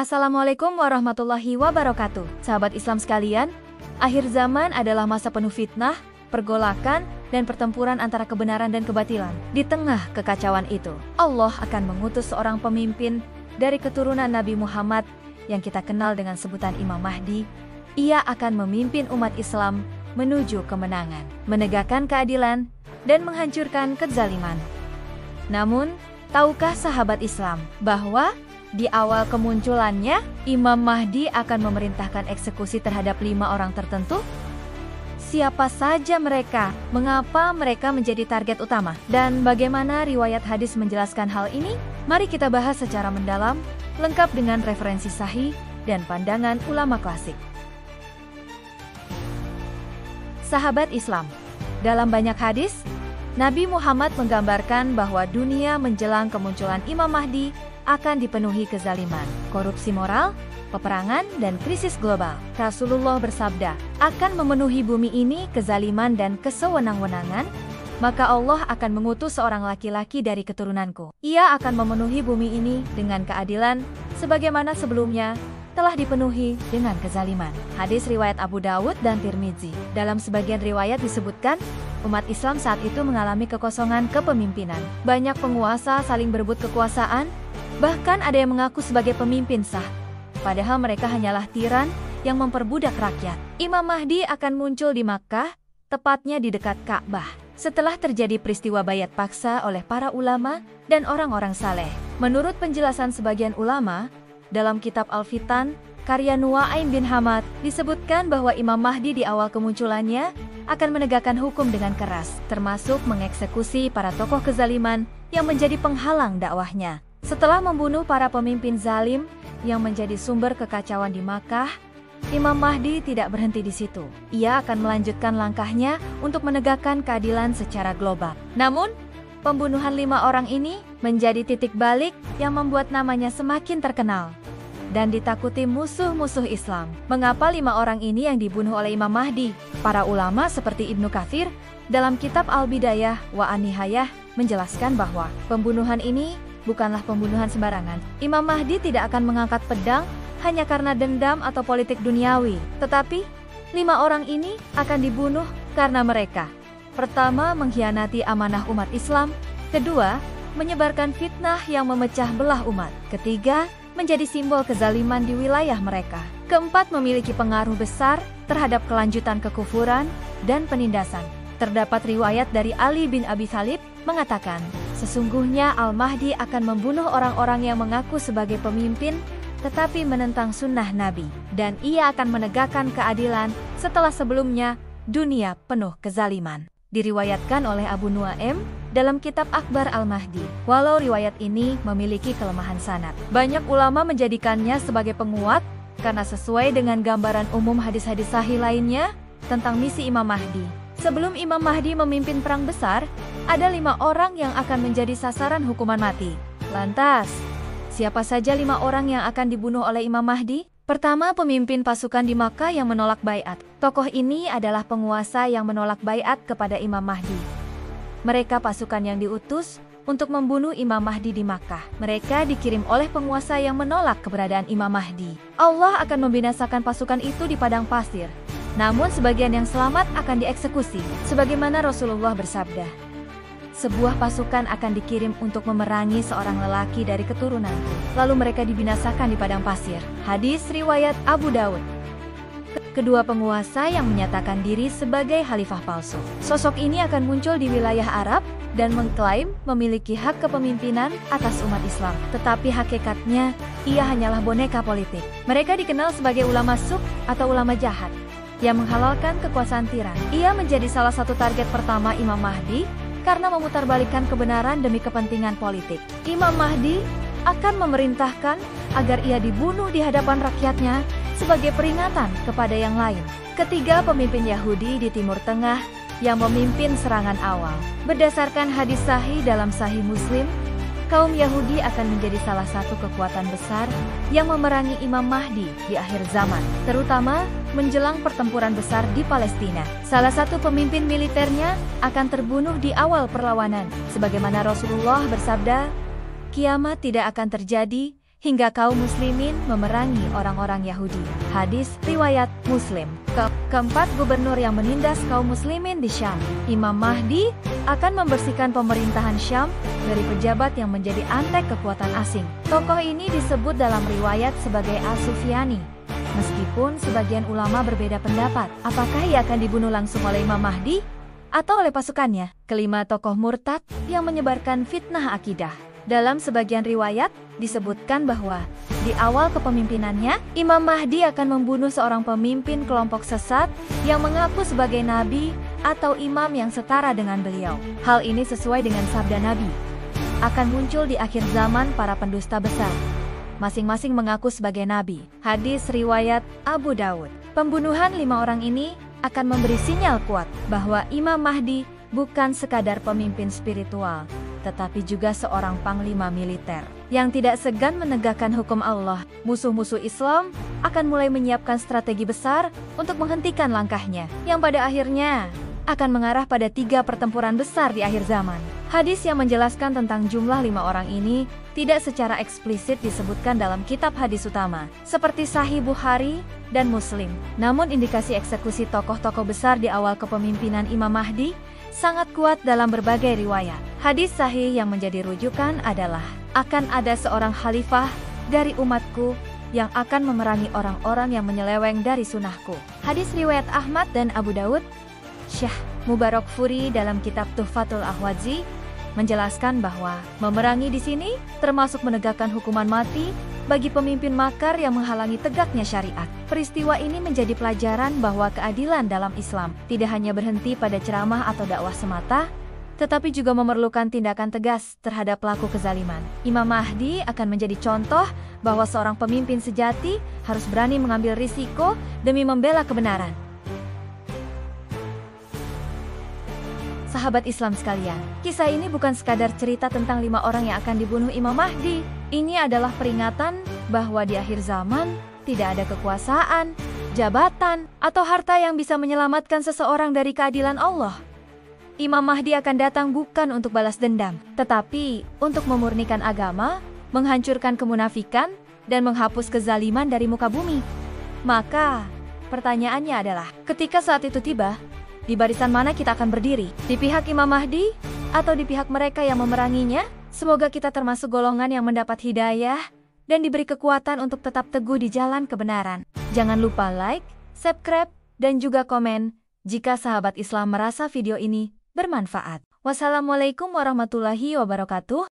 Assalamualaikum warahmatullahi wabarakatuh. Sahabat Islam sekalian, akhir zaman adalah masa penuh fitnah, pergolakan, dan pertempuran antara kebenaran dan kebatilan. Di tengah kekacauan itu, Allah akan mengutus seorang pemimpin dari keturunan Nabi Muhammad yang kita kenal dengan sebutan Imam Mahdi. Ia akan memimpin umat Islam menuju kemenangan, menegakkan keadilan, dan menghancurkan kezaliman. Namun, tahukah sahabat Islam bahwa di awal kemunculannya, Imam Mahdi akan memerintahkan eksekusi terhadap 5 orang tertentu? Siapa saja mereka? Mengapa mereka menjadi target utama? Dan bagaimana riwayat hadis menjelaskan hal ini? Mari kita bahas secara mendalam, lengkap dengan referensi sahih dan pandangan ulama klasik. Sahabat Islam, dalam banyak hadis, Nabi Muhammad menggambarkan bahwa dunia menjelang kemunculan Imam Mahdi akan dipenuhi kezaliman, korupsi moral, peperangan, dan krisis global. Rasulullah bersabda, akan memenuhi bumi ini kezaliman dan kesewenang-wenangan, maka Allah akan mengutus seorang laki-laki dari keturunanku. Ia akan memenuhi bumi ini dengan keadilan, sebagaimana sebelumnya telah dipenuhi dengan kezaliman. Hadis riwayat Abu Dawud dan Tirmidzi. Dalam sebagian riwayat disebutkan, umat Islam saat itu mengalami kekosongan kepemimpinan. Banyak penguasa saling berebut kekuasaan, bahkan ada yang mengaku sebagai pemimpin sah, padahal mereka hanyalah tiran yang memperbudak rakyat. Imam Mahdi akan muncul di Makkah, tepatnya di dekat Ka'bah, setelah terjadi peristiwa bayat paksa oleh para ulama dan orang-orang saleh. Menurut penjelasan sebagian ulama, dalam kitab Al-Fitan, karya Nu'aim bin Hamad, disebutkan bahwa Imam Mahdi di awal kemunculannya akan menegakkan hukum dengan keras, termasuk mengeksekusi para tokoh kezaliman yang menjadi penghalang dakwahnya. Setelah membunuh para pemimpin zalim yang menjadi sumber kekacauan di Makkah, Imam Mahdi tidak berhenti di situ. Ia akan melanjutkan langkahnya untuk menegakkan keadilan secara global. Namun, pembunuhan 5 orang ini menjadi titik balik yang membuat namanya semakin terkenal dan ditakuti musuh-musuh Islam. Mengapa 5 orang ini yang dibunuh oleh Imam Mahdi? Para ulama seperti Ibnu Katsir dalam kitab Al-Bidayah wa An-Nihayah menjelaskan bahwa pembunuhan ini bukanlah pembunuhan sembarangan. Imam Mahdi tidak akan mengangkat pedang hanya karena dendam atau politik duniawi, tetapi 5 orang ini akan dibunuh karena mereka: pertama, mengkhianati amanah umat Islam; kedua, menyebarkan fitnah yang memecah belah umat; ketiga, menjadi simbol kezaliman di wilayah mereka; keempat, memiliki pengaruh besar terhadap kelanjutan kekufuran dan penindasan. Terdapat riwayat dari Ali bin Abi Thalib mengatakan, sesungguhnya Al-Mahdi akan membunuh orang-orang yang mengaku sebagai pemimpin tetapi menentang sunnah Nabi, dan ia akan menegakkan keadilan setelah sebelumnya dunia penuh kezaliman. Diriwayatkan oleh Abu Nu'aim dalam kitab Akhbar Al-Mahdi. Walau riwayat ini memiliki kelemahan sanad, banyak ulama menjadikannya sebagai penguat karena sesuai dengan gambaran umum hadis-hadis sahih lainnya tentang misi Imam Mahdi. Sebelum Imam Mahdi memimpin perang besar, ada 5 orang yang akan menjadi sasaran hukuman mati. Lantas, siapa saja 5 orang yang akan dibunuh oleh Imam Mahdi? Pertama, pemimpin pasukan di Makkah yang menolak baiat. Tokoh ini adalah penguasa yang menolak baiat kepada Imam Mahdi. Mereka pasukan yang diutus untuk membunuh Imam Mahdi di Makkah. Mereka dikirim oleh penguasa yang menolak keberadaan Imam Mahdi. Allah akan membinasakan pasukan itu di padang pasir. Namun sebagian yang selamat akan dieksekusi. Sebagaimana Rasulullah bersabda, sebuah pasukan akan dikirim untuk memerangi seorang lelaki dari keturunanku, lalu mereka dibinasakan di padang pasir. Hadis riwayat Abu Dawud. Kedua, penguasa yang menyatakan diri sebagai khalifah palsu. Sosok ini akan muncul di wilayah Arab dan mengklaim memiliki hak kepemimpinan atas umat Islam. Tetapi hakikatnya, ia hanyalah boneka politik. Mereka dikenal sebagai ulama suk atau ulama jahat yang menghalalkan kekuasaan tiran. Ia menjadi salah satu target pertama Imam Mahdi karena memutarbalikkan kebenaran demi kepentingan politik. Imam Mahdi akan memerintahkan agar ia dibunuh di hadapan rakyatnya sebagai peringatan kepada yang lain. Ketiga, pemimpin Yahudi di Timur Tengah yang memimpin serangan awal. Berdasarkan hadis sahih dalam Sahih Muslim, kaum Yahudi akan menjadi salah satu kekuatan besar yang memerangi Imam Mahdi di akhir zaman, terutama menjelang pertempuran besar di Palestina. Salah satu pemimpin militernya akan terbunuh di awal perlawanan. Sebagaimana Rasulullah bersabda, kiamat tidak akan terjadi hingga kaum muslimin memerangi orang-orang Yahudi. Hadis riwayat Muslim. Keempat gubernur yang menindas kaum muslimin di Syam. Imam Mahdi akan membersihkan pemerintahan Syam dari pejabat yang menjadi antek kekuatan asing. Tokoh ini disebut dalam riwayat sebagai As-Sufyani. Meskipun sebagian ulama berbeda pendapat, apakah ia akan dibunuh langsung oleh Imam Mahdi atau oleh pasukannya? Kelima tokoh murtad yang menyebarkan fitnah akidah. Dalam sebagian riwayat, disebutkan bahwa di awal kepemimpinannya, Imam Mahdi akan membunuh seorang pemimpin kelompok sesat yang mengaku sebagai nabi atau imam yang setara dengan beliau. Hal ini sesuai dengan sabda Nabi. Akan muncul di akhir zaman para pendusta besar, masing-masing mengaku sebagai nabi. Hadis riwayat Abu Daud. Pembunuhan 5 orang ini akan memberi sinyal kuat bahwa Imam Mahdi bukan sekadar pemimpin spiritual, tetapi juga seorang panglima militer yang tidak segan menegakkan hukum Allah. Musuh-musuh Islam akan mulai menyiapkan strategi besar untuk menghentikan langkahnya, yang pada akhirnya akan mengarah pada 3 pertempuran besar di akhir zaman. Hadis yang menjelaskan tentang jumlah 5 orang ini tidak secara eksplisit disebutkan dalam kitab hadis utama, seperti Sahih Bukhari dan Muslim. Namun indikasi eksekusi tokoh-tokoh besar di awal kepemimpinan Imam Mahdi sangat kuat dalam berbagai riwayat. Hadis sahih yang menjadi rujukan adalah, akan ada seorang khalifah dari umatku yang akan memerangi orang-orang yang menyeleweng dari sunnahku. Hadis riwayat Ahmad dan Abu Daud. Syekh Mubarakfuri dalam kitab Tuhfatul Ahwazi menjelaskan bahwa memerangi di sini termasuk menegakkan hukuman mati bagi pemimpin makar yang menghalangi tegaknya syariat. Peristiwa ini menjadi pelajaran bahwa keadilan dalam Islam tidak hanya berhenti pada ceramah atau dakwah semata, tetapi juga memerlukan tindakan tegas terhadap pelaku kezaliman. Imam Mahdi akan menjadi contoh bahwa seorang pemimpin sejati harus berani mengambil risiko demi membela kebenaran. Sahabat Islam sekalian, kisah ini bukan sekadar cerita tentang 5 orang yang akan dibunuh Imam Mahdi. Ini adalah peringatan bahwa di akhir zaman tidak ada kekuasaan, jabatan, atau harta yang bisa menyelamatkan seseorang dari keadilan Allah. Imam Mahdi akan datang bukan untuk balas dendam, tetapi untuk memurnikan agama, menghancurkan kemunafikan, dan menghapus kezaliman dari muka bumi. Maka, pertanyaannya adalah, ketika saat itu tiba, di barisan mana kita akan berdiri? Di pihak Imam Mahdi atau di pihak mereka yang memeranginya? Semoga kita termasuk golongan yang mendapat hidayah dan diberi kekuatan untuk tetap teguh di jalan kebenaran. Jangan lupa like, subscribe, dan juga komen jika sahabat Islam merasa video ini bermanfaat. Wassalamualaikum warahmatullahi wabarakatuh.